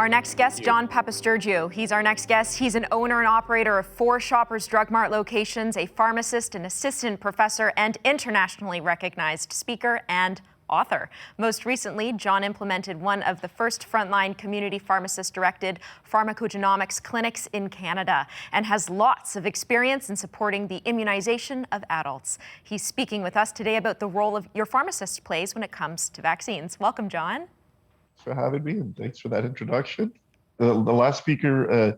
Our next guest, John Papastergiou. He's our next guest. He's an owner and operator of 4 Shoppers Drug Mart locations, a pharmacist, an assistant professor, and internationally recognized speaker and author. Most recently, John implemented one of the first frontline community pharmacist-directed pharmacogenomics clinics in Canada and has lots of experience in supporting the immunization of adults. He's speaking with us today about the role of your pharmacist plays when it comes to vaccines. Welcome, John. For having me, and thanks for that introduction. The last speaker,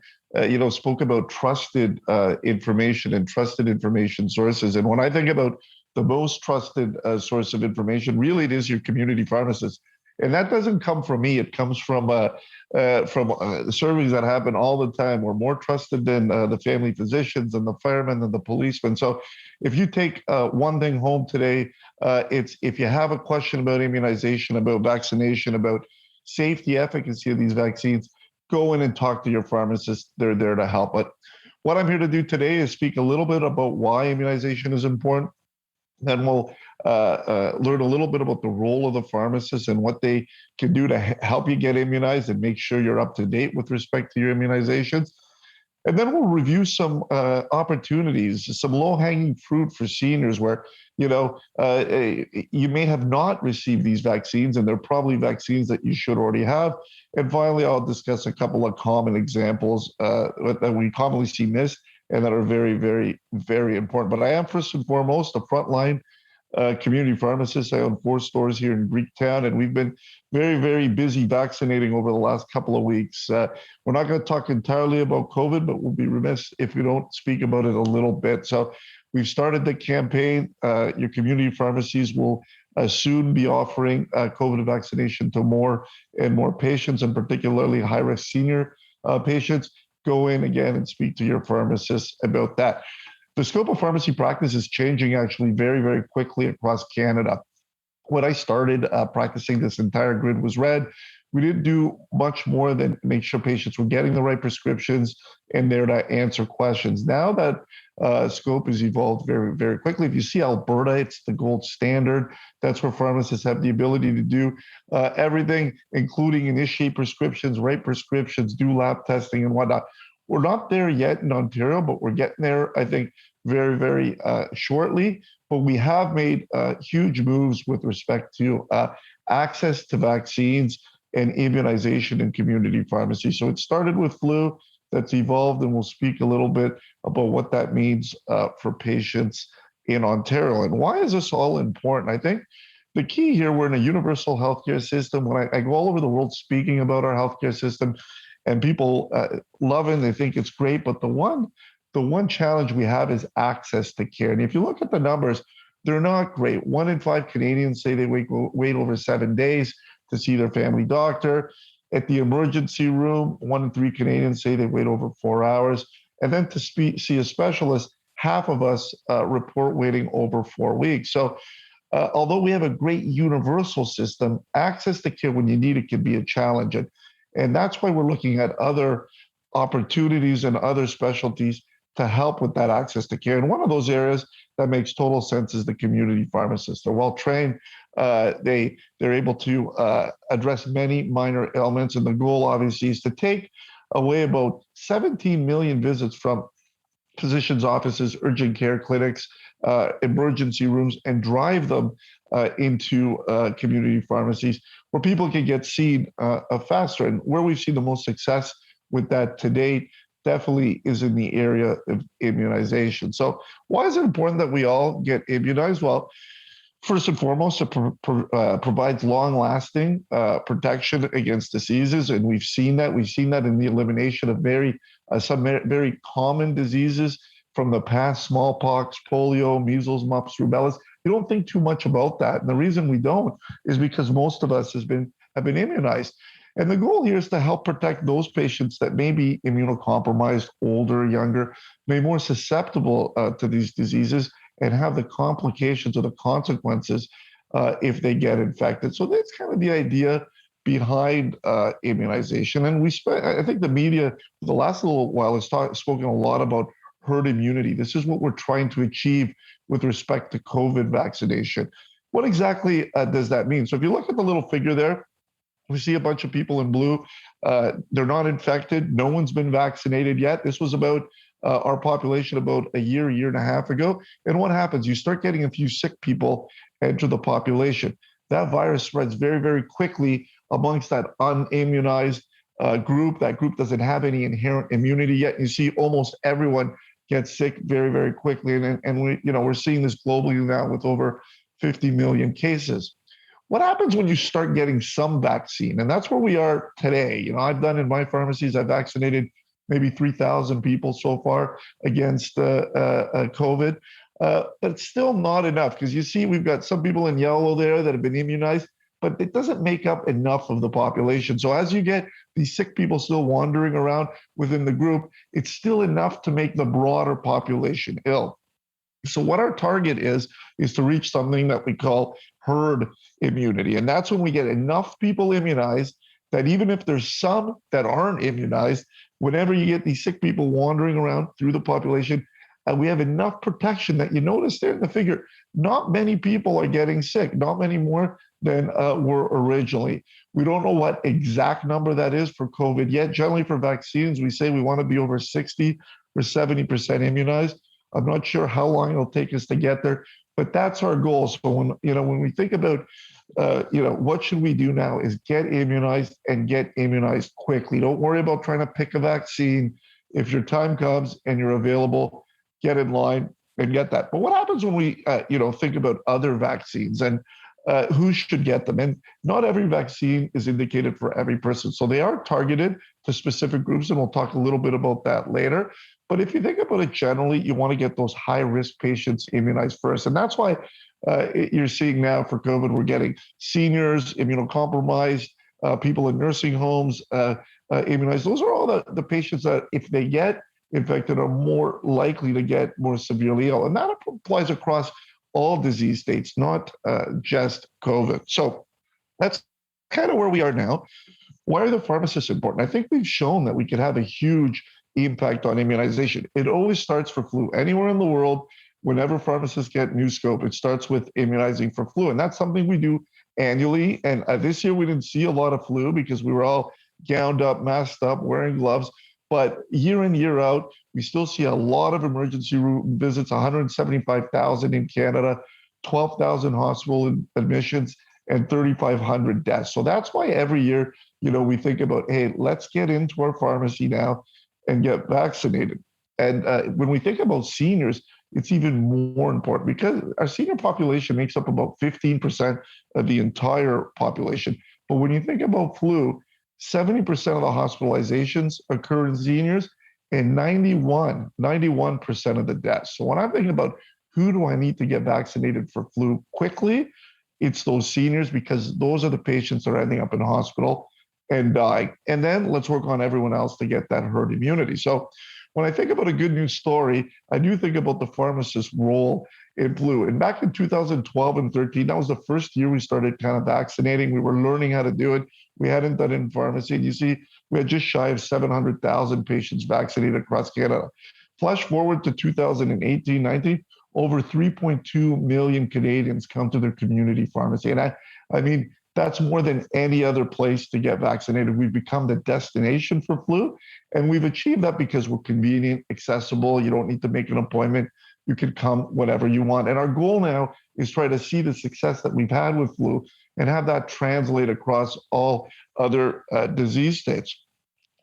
spoke about trusted information and trusted information sources. And when I think about the most trusted source of information, really it is your community pharmacist. And that doesn't come from me. It comes from surveys that happen all the time. We're more trusted than the family physicians and the firemen and the policemen. So if you take one thing home today, it's if you have a question about immunization, about vaccination, about safety, efficacy of these vaccines, go in and talk to your pharmacist. They're there to help. But what I'm here to do today is speak a little bit about why immunization is important. Then we'll learn a little bit about the role of the pharmacist and what they can do to help you get immunized and make sure you're up to date with respect to your immunizations. And then we'll review some opportunities, some low-hanging fruit for seniors where, you may have not received these vaccines, and they're probably vaccines that you should already have. And finally, I'll discuss a couple of common examples that we commonly see missed and that are very, very, very important. But I am first and foremost a frontline community pharmacist. I own 4 stores here in Greektown, and we've been very, very busy vaccinating over the last couple of weeks. We're not going to talk entirely about COVID, but we'll be remiss if we don't speak about it a little bit. So we've started the campaign. Your community pharmacies will soon be offering COVID vaccination to more and more patients, and particularly high-risk senior patients. Go in again and speak to your pharmacist about that. The scope of pharmacy practice is changing actually very, very quickly across Canada. When I started practicing, this entire grid was red. We didn't do much more than make sure patients were getting the right prescriptions and there to answer questions. Now that scope has evolved very, very quickly. If you see Alberta, it's the gold standard. That's where pharmacists have the ability to do everything, including initiate prescriptions, write prescriptions, do lab testing and whatnot. We're not there yet in Ontario, but we're getting there, I think, very, very shortly. But we have made huge moves with respect to access to vaccines and immunization in community pharmacy. So it started with flu, that's evolved, and we'll speak a little bit about what that means for patients in Ontario. And why is this all important? I think the key here, we're in a universal healthcare system. When I go all over the world speaking about our healthcare system, and people love it, they think it's great, but the one challenge we have is access to care. And if you look at the numbers, they're not great. 1 in 5 Canadians say they wait over 7 days to see their family doctor. At the emergency room, 1 in 3 Canadians say they wait over 4 hours. And then to see a specialist, half of us report waiting over 4 weeks. So although we have a great universal system, access to care when you need it can be a challenge. And that's why we're looking at other opportunities and other specialties to help with that access to care. And one of those areas that makes total sense is the community pharmacist. They're well trained. They're able to address many minor ailments. And the goal, obviously, is to take away about 17 million visits from physicians' offices, urgent care clinics, emergency rooms, and drive them into community pharmacies where people can get seen faster. And where we've seen the most success with that to date definitely is in the area of immunization. So why is it important that we all get immunized? Well, first and foremost, it provides long-lasting protection against diseases, and we've seen that. We've seen that in the elimination of some very common diseases from the past: smallpox, polio, measles, mumps, rubella. You don't think too much about that, and the reason we don't is because most of us have been immunized. And the goal here is to help protect those patients that may be immunocompromised, older, younger, may be more susceptible to these diseases and have the complications or the consequences if they get infected. So that's kind of the idea behind immunization. And I think the media, for the last little while, has spoken a lot about herd immunity. This is what we're trying to achieve with respect to COVID vaccination. What exactly does that mean? So if you look at the little figure there, We see a bunch of people in blue. They're not infected. No one's been vaccinated yet. This was about our population about a year and a half ago. And what happens? You start getting a few sick people enter the population. That virus spreads very, very quickly amongst that unimmunized group. That group doesn't have any inherent immunity yet. You see almost everyone get sick very, very quickly. And we're seeing this globally now with over 50 million cases. What happens when you start getting some vaccine? And that's where we are today. I've done in my pharmacies, I've vaccinated maybe 3,000 people so far against COVID. But it's still not enough, because you see we've got some people in yellow there that have been immunized, but it doesn't make up enough of the population. So as you get these sick people still wandering around within the group, it's still enough to make the broader population ill. So what our target is to reach something that we call herd immunity. And that's when we get enough people immunized that even if there's some that aren't immunized, whenever you get these sick people wandering around through the population, we have enough protection that you notice there in the figure, not many people are getting sick, not many more than were originally. We don't know what exact number that is for COVID yet. Generally for vaccines, we say we want to be over 60 or 70% immunized. I'm not sure how long it'll take us to get there, but that's our goal. So when we think about what should we do now is get immunized and get immunized quickly. Don't worry about trying to pick a vaccine. If your time comes and you're available, get in line and get that. But what happens when we think about other vaccines and who should get them? And not every vaccine is indicated for every person. So they are targeted to specific groups, and we'll talk a little bit about that later. But if you think about it generally, you want to get those high-risk patients immunized first. And that's why you're seeing now for COVID, we're getting seniors, immunocompromised, people in nursing homes immunized. Those are all the patients that, if they get infected, are more likely to get more severely ill. And that applies across all disease states, not just COVID. So that's kind of where we are now. Why are the pharmacists important? I think we've shown that we could have a huge impact on immunization. It always starts for flu. Anywhere in the world, whenever pharmacists get new scope, it starts with immunizing for flu. And that's something we do annually. And this year we didn't see a lot of flu because we were all gowned up, masked up, wearing gloves. But year in, year out, we still see a lot of emergency room visits, 175,000 in Canada, 12,000 hospital admissions, and 3,500 deaths. So that's why every year, we think about, hey, let's get into our pharmacy now and get vaccinated. And when we think about seniors, it's even more important because our senior population makes up about 15% of the entire population. But when you think about flu, 70% of the hospitalizations occur in seniors and 91% of the deaths. So when I'm thinking about who do I need to get vaccinated for flu quickly, it's those seniors, because those are the patients that are ending up in hospital and dying. And then let's work on everyone else to get that herd immunity. So when I think about a good news story, I do think about the pharmacist's role in flu. And back in 2012 and 13, that was the first year we started kind of vaccinating. We were learning how to do it. We hadn't done it in pharmacy. And you see, we had just shy of 700,000 patients vaccinated across Canada. Flash forward to 2018, 19, over 3.2 million Canadians come to their community pharmacy. And I mean, that's more than any other place to get vaccinated. We've become the destination for flu, and we've achieved that because we're convenient, accessible. You don't need to make an appointment. You can come whenever you want. And our goal now is try to see the success that we've had with flu and have that translate across all other disease states.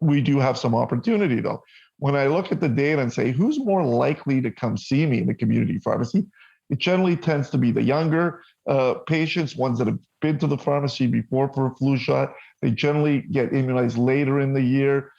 We do have some opportunity, though. When I look at the data and say, who's more likely to come see me in the community pharmacy, it generally tends to be the younger patients, ones that have been to the pharmacy before for a flu shot. They generally get immunized later in the year.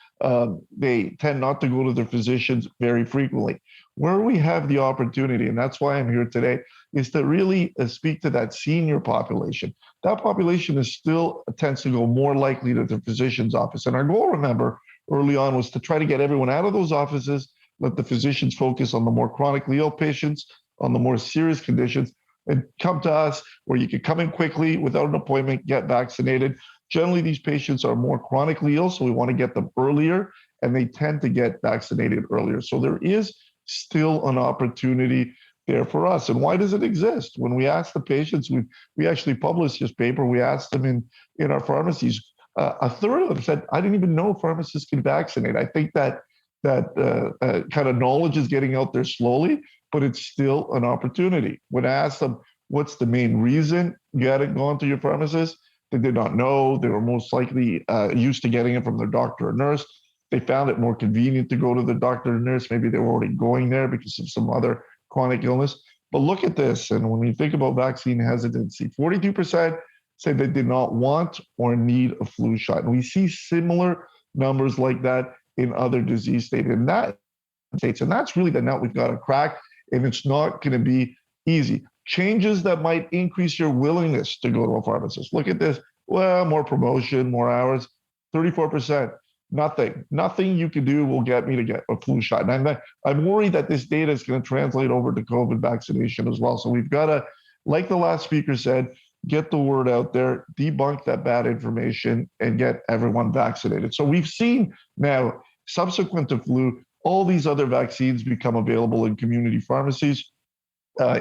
They tend not to go to their physicians very frequently. Where we have the opportunity, and that's why I'm here today, is to really speak to that senior population. That population is still tends to go more likely to the physician's office. And our goal, remember, early on was to try to get everyone out of those offices, let the physicians focus on the more chronically ill patients, on the more serious conditions, and come to us where you can come in quickly without an appointment, get vaccinated. Generally, these patients are more chronically ill, so we want to get them earlier, and they tend to get vaccinated earlier. So there is still an opportunity there for us. And why does it exist? When we ask the patients, we actually published this paper, we asked them in our pharmacies, A third of them said, I didn't even know pharmacists can vaccinate. I think that kind of knowledge is getting out there slowly, but it's still an opportunity. When I asked them, what's the main reason you hadn't gone to your pharmacist? They did not know. They were most likely used to getting it from their doctor or nurse. They found it more convenient to go to the doctor or nurse. Maybe they were already going there because of some other chronic illness. But look at this. And when you think about vaccine hesitancy, 42% say they did not want or need a flu shot. And we see similar numbers like that in other disease states. And that's really the nut we've got to crack. And it's not going to be easy. Changes that might increase your willingness to go to a pharmacist. Look at this. Well, more promotion, more hours, 34%. Nothing you can do will get me to get a flu shot. And I'm worried that this data is going to translate over to COVID vaccination as well. So we've got to, like the last speaker said, get the word out there, debunk that bad information, and get everyone vaccinated. So we've seen now, subsequent to flu, all these other vaccines become available in community pharmacies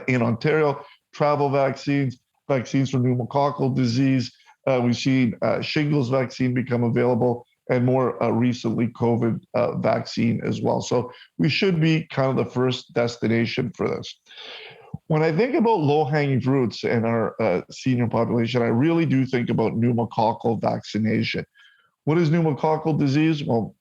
in Ontario, travel vaccines, vaccines for pneumococcal disease. We've seen shingles vaccine become available, and more recently, COVID vaccine as well. So we should be kind of the first destination for this. When I think about low-hanging fruits in our senior population, I really do think about pneumococcal vaccination. What is pneumococcal disease? Well,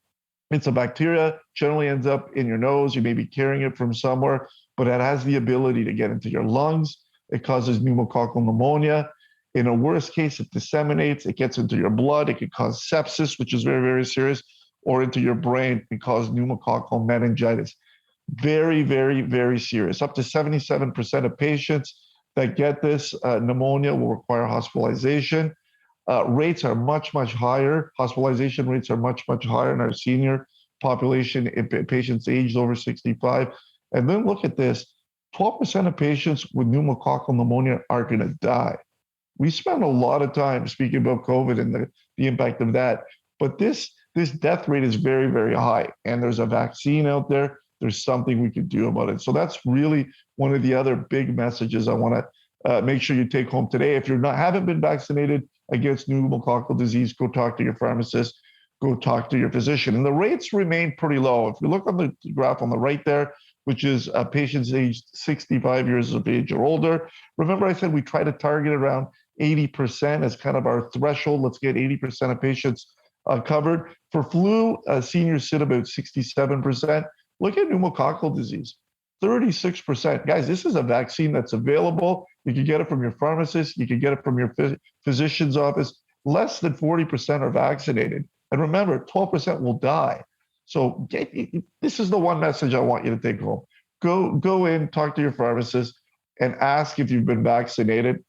it's a bacteria, generally ends up in your nose. You may be carrying it from somewhere, but it has the ability to get into your lungs. It causes pneumococcal pneumonia. In a worst case, it disseminates, it gets into your blood, it could cause sepsis, which is very, very serious, or into your brain and cause pneumococcal meningitis. Very, very, very serious. Up to 77% of patients that get this pneumonia will require hospitalization. Rates are much, much higher. Hospitalization rates are much, much higher in our senior population, in patients aged over 65. And then look at this, 12% of patients with pneumococcal pneumonia are going to die. We spend a lot of time speaking about COVID and the impact of that, but this death rate is very, very high, and there's a vaccine out there. There's something we could do about it. So that's really one of the other big messages I want to make sure you take home today. If haven't been vaccinated against pneumococcal disease, go talk to your pharmacist, go talk to your physician. And the rates remain pretty low. If you look on the graph on the right there, which is patients aged 65 years of age or older. Remember I said we try to target around 80% as kind of our threshold. Let's get 80% of patients covered. For flu, seniors sit about 67%. Look at pneumococcal disease, 36%. Guys, this is a vaccine that's available. You can get it from your pharmacist. You can get it from your physician's office. Less than 40% are vaccinated. And remember, 12% will die. So this is the one message I want you to take home. Go in, talk to your pharmacist, and ask if you've been vaccinated.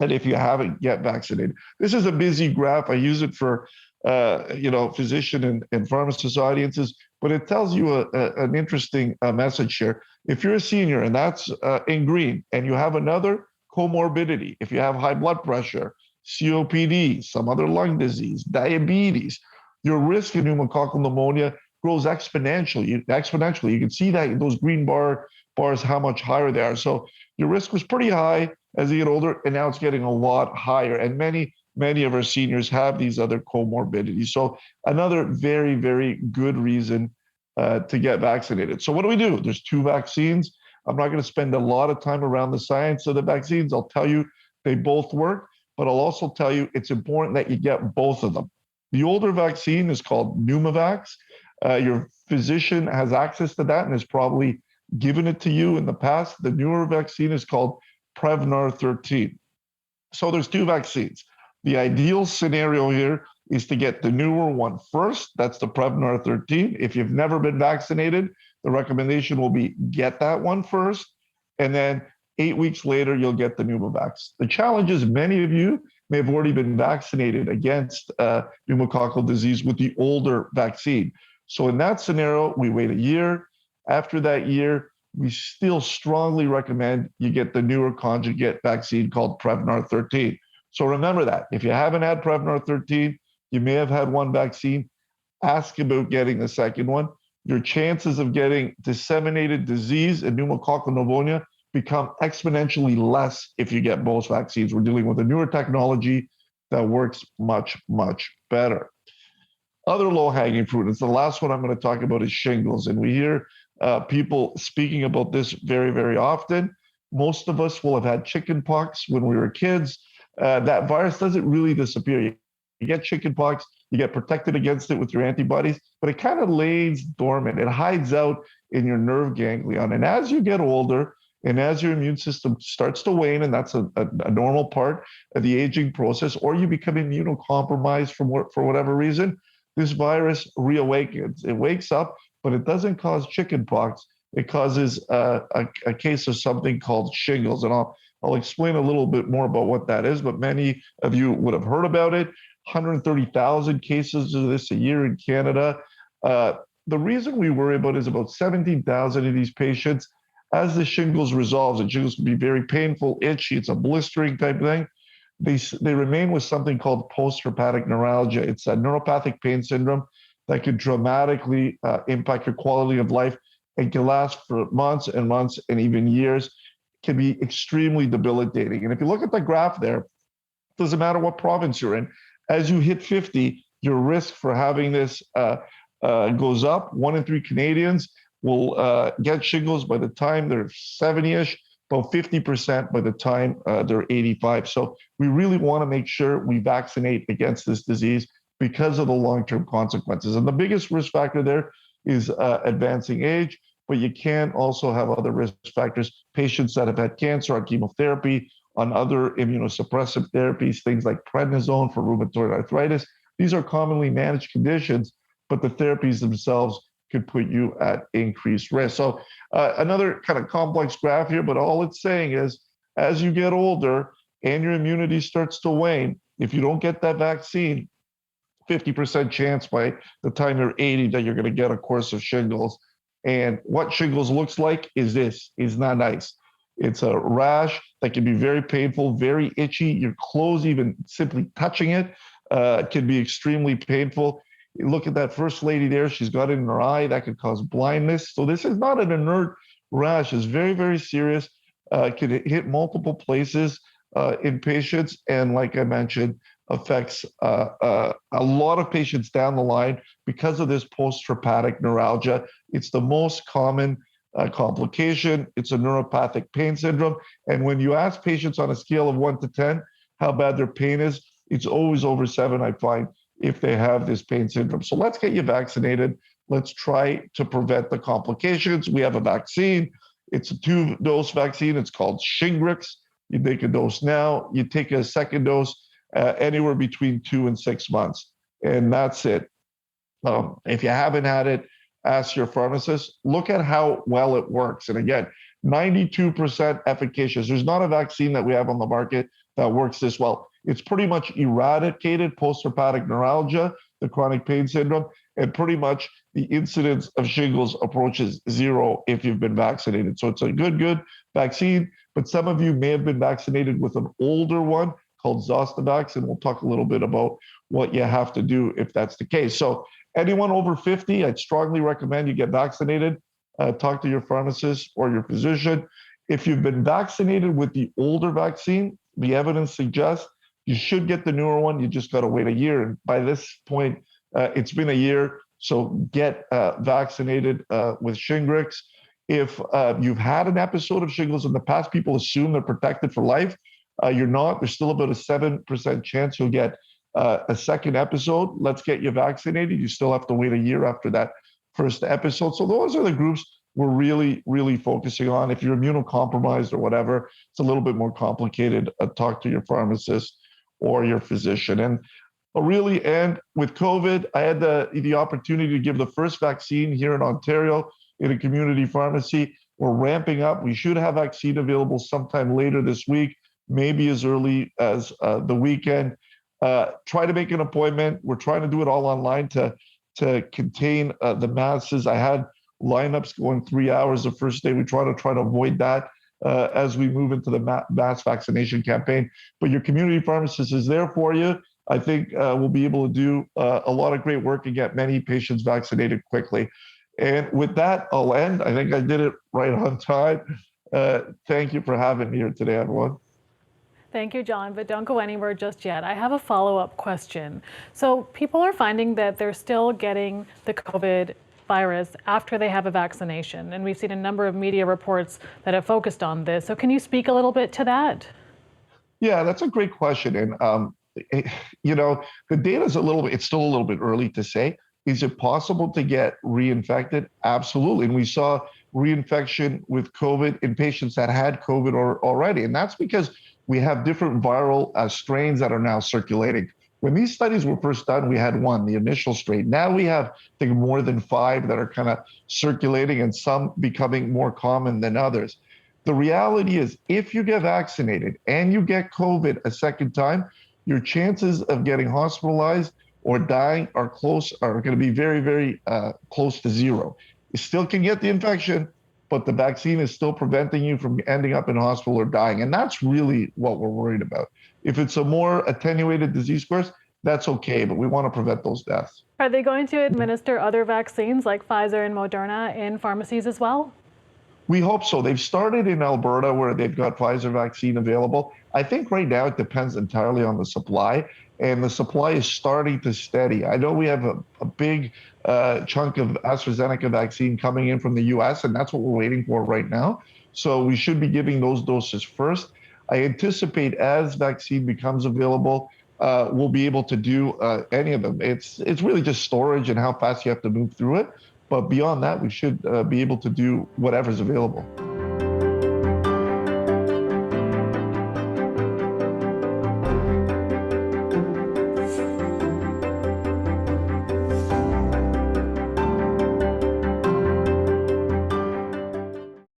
And if you haven't yet vaccinated, this is a busy graph. I use it for physician and pharmacist audiences, but it tells you an interesting message here. If you're a senior and that's in green, and you have another comorbidity, if you have high blood pressure, COPD, some other lung disease, diabetes, your risk of pneumococcal pneumonia grows exponentially. You can see that in those green bars, how much higher they are. So your risk was pretty high as you get older, and now it's getting a lot higher. And many of our seniors have these other comorbidities. So another very, very good reason to get vaccinated. So what do? There's two vaccines. I'm not going to spend a lot of time around the science of the vaccines. I'll tell you they both work, but I'll also tell you it's important that you get both of them. The older vaccine is called Pneumovax. Your physician has access to that and has probably given it to you in the past. The newer vaccine is called Prevnar 13. So there's two vaccines. The ideal scenario here is to get the newer one first. That's the Prevnar 13. If you've never been vaccinated, the recommendation will be get that one first, and then 8 weeks later, you'll get the Pneumovax. The challenge is many of you may have already been vaccinated against pneumococcal disease with the older vaccine. So in that scenario, we wait a year. After that year, we still strongly recommend you get the newer conjugate vaccine called Prevnar 13. So remember that. If you haven't had Prevnar 13, you may have had one vaccine, ask about getting the second one. Your chances of getting disseminated disease and pneumococcal pneumonia become exponentially less if you get both vaccines. We're dealing with a newer technology. that works much, much better. Other low-hanging fruit, it's the last one I'm going to talk about, is shingles. And we hear people speaking about this very, very often. Most of us will have had chickenpox when we were kids. That virus doesn't really disappear. You get chickenpox, you get protected against it with your antibodies, but it kind of lays dormant. It hides out in your nerve ganglion. And as you get older, and as your immune system starts to wane, and that's a normal part of the aging process, or you become immunocompromised for whatever reason, this virus reawakens. It wakes up, but it doesn't cause chickenpox. It causes a case of something called shingles. And I'll explain a little bit more about what that is, but many of you would have heard about it. 130,000 cases of this a year in Canada. The reason we worry about it is about 17,000 of these patients, as the shingles resolves, and shingles can be very painful, itchy, it's a blistering type thing, they remain with something called post-herpetic neuralgia. It's a neuropathic pain syndrome that can dramatically impact your quality of life and can last for months and months and even years. It can be extremely debilitating. And if you look at the graph there, it doesn't matter what province you're in. As you hit 50, your risk for having this goes up. 1 in 3 Canadians will get shingles by the time they're 70-ish, about 50% by the time they're 85. So we really want to make sure we vaccinate against this disease because of the long-term consequences. And the biggest risk factor there is advancing age, but you can also have other risk factors. Patients that have had cancer, on chemotherapy, on other immunosuppressive therapies, things like prednisone for rheumatoid arthritis. These are commonly managed conditions, but the therapies themselves could put you at increased risk. So another kind of complex graph here, but all it's saying is as you get older and your immunity starts to wane, if you don't get that vaccine, 50% chance by the time you're 80 that you're going to get a course of shingles. And what shingles looks like is this, is not nice. It's a rash that can be very painful, very itchy. Your clothes, even simply touching it, can be extremely painful. Look at that first lady there. She's got it in her eye. That could cause blindness. So this is not an inert rash. It's very, very serious. Could hit multiple places in patients. And like I mentioned, affects a lot of patients down the line because of this post-herpetic neuralgia. It's the most common complication. It's a neuropathic pain syndrome. And when you ask patients on a scale of 1 to 10 how bad their pain is, it's always over 7, I find, if they have this pain syndrome. So let's get you vaccinated. Let's try to prevent the complications. We have a vaccine. It's a 2-dose vaccine. It's called Shingrix. You take a dose now. You take a second dose anywhere between 2 and 6 months. And that's it. If you haven't had it, ask your pharmacist. Look at how well it works. And again, 92% efficacious. There's not a vaccine that we have on the market that works this well. It's pretty much eradicated post-herpetic neuralgia, the chronic pain syndrome, and pretty much the incidence of shingles approaches 0 if you've been vaccinated. So it's a good vaccine, but some of you may have been vaccinated with an older one called Zostavax, and we'll talk a little bit about what you have to do if that's the case. So anyone over 50, I'd strongly recommend you get vaccinated. Talk to your pharmacist or your physician. If you've been vaccinated with the older vaccine, the evidence suggests you should get the newer one. You just got to wait a year. And by this point, it's been a year. So get vaccinated with Shingrix. If you've had an episode of shingles in the past, people assume they're protected for life. You're not. There's still about a 7% chance you'll get a second episode. Let's get you vaccinated. You still have to wait a year after that first episode. So those are the groups we're really focusing on. If you're immunocompromised or whatever, it's a little bit more complicated. Talk to your pharmacist or your physician. And really, and with COVID, I had the opportunity to give the first vaccine here in Ontario in a community pharmacy. We're ramping up. We should have vaccine available sometime later this week, maybe as early as the weekend. Try to make an appointment. We're trying to do it all online to contain the masses. I had lineups going 3 hours the first day. We try to avoid that as we move into the mass vaccination campaign. But your community pharmacist is there for you. I think we'll be able to do a lot of great work and get many patients vaccinated quickly. And with that, I'll end. I think I did it right on time. Thank you for having me here today, everyone. Thank you, John, but don't go anywhere just yet. I have a follow-up question. So people are finding that they're still getting the COVID virus after they have a vaccination, and we've seen a number of media reports that have focused on this. So can you speak a little bit to that? Yeah, that's a great question. And, the data is it's still a little bit early to say. Is it possible to get reinfected? Absolutely. And we saw reinfection with COVID in patients that had COVID already. And that's because we have different viral strains that are now circulating. When these studies were first done, we had one, the initial strain. Now we have, I think, more than 5 that are kind of circulating and some becoming more common than others. The reality is, if you get vaccinated and you get COVID a second time, your chances of getting hospitalized or dying are going to be very, very close to zero. You still can get the infection, but the vaccine is still preventing you from ending up in hospital or dying. And that's really what we're worried about. If it's a more attenuated disease course, that's okay, but we want to prevent those deaths. Are they going to administer other vaccines like Pfizer and Moderna in pharmacies as well? We hope so. They've started in Alberta where they've got Pfizer vaccine available. I think right now it depends entirely on the supply, and the supply is starting to steady. I know we have a big chunk of AstraZeneca vaccine coming in from the US, and that's what we're waiting for right now. So we should be giving those doses first. I anticipate as vaccine becomes available, we'll be able to do any of them. It's really just storage and how fast you have to move through it. But beyond that, we should be able to do whatever's available.